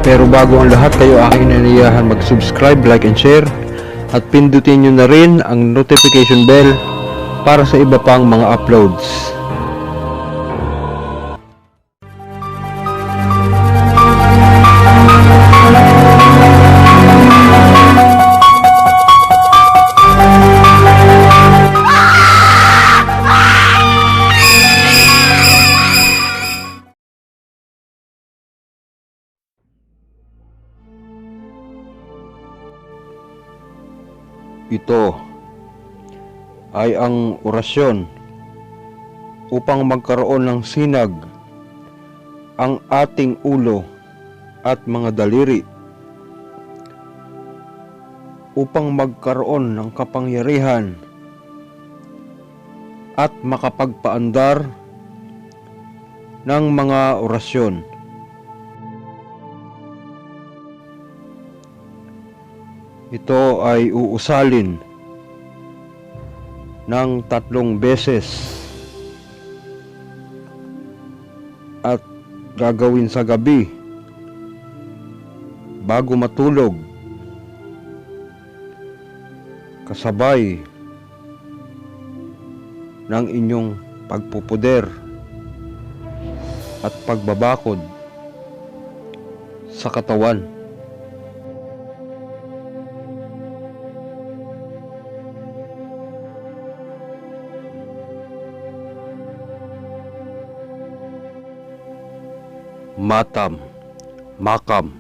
Pero bago ang lahat, kayo aking inaniyahan mag-subscribe, like and share at pindutin nyo na rin ang notification bell para sa iba pang mga uploads. Ito ay ang orasyon upang magkaroon ng sinag ang ating ulo at mga daliri, upang magkaroon ng kapangyarihan at makapagpaandar ng mga orasyon. Ito ay uusalin ng 3 beses at gagawin sa gabi bago matulog, kasabay ng inyong pagpupuder at pagbabakod sa katawan. Matam, makam,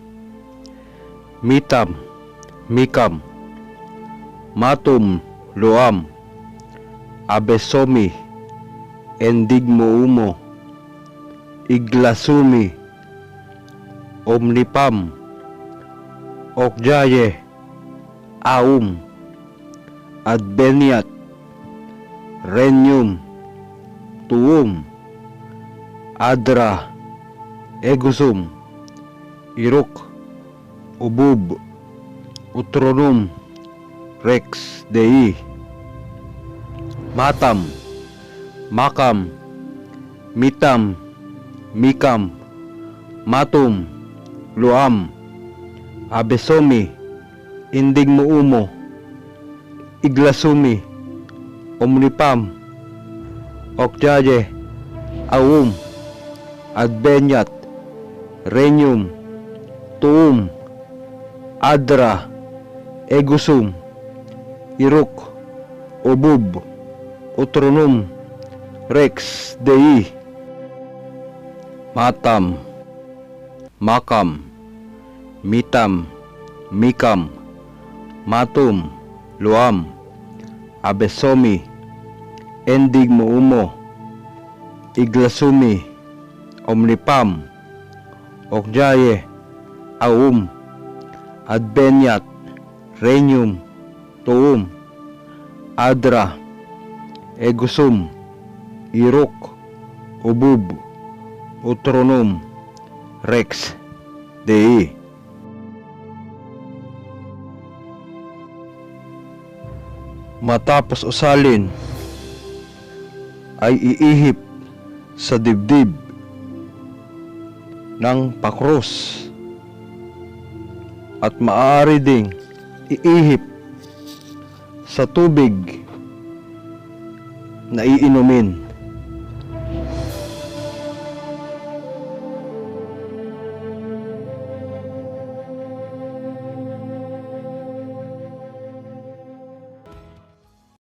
mitam, mikam, matum, luam, abesomi, endigmoumo, iglasumi, omnipam, okjaye, aum, adbeniat, renyum, tuum, adra, egusum, iruk, ubub, utronum, rex dei, matam, makam, mitam, mikam, matum, luam, abesomi, indigmoumo, iglasumi, omnipam, okjaye, aum, adbenyat, renyum, tuum, adra, egusum, iruk, ubub, utronum, rex dei, matam, makam, mitam, mikam, matum, luam, abesomi, endigmoumo, iglasumi, omnipam, okjaye, aum, adbenyat, renyum, tuum, adra, egusum, iruk, ubub, utronum, rex dei. Matapos usalin ay iihip sa dibdib ng pakrus at maaari ding iihip sa tubig na iinumin.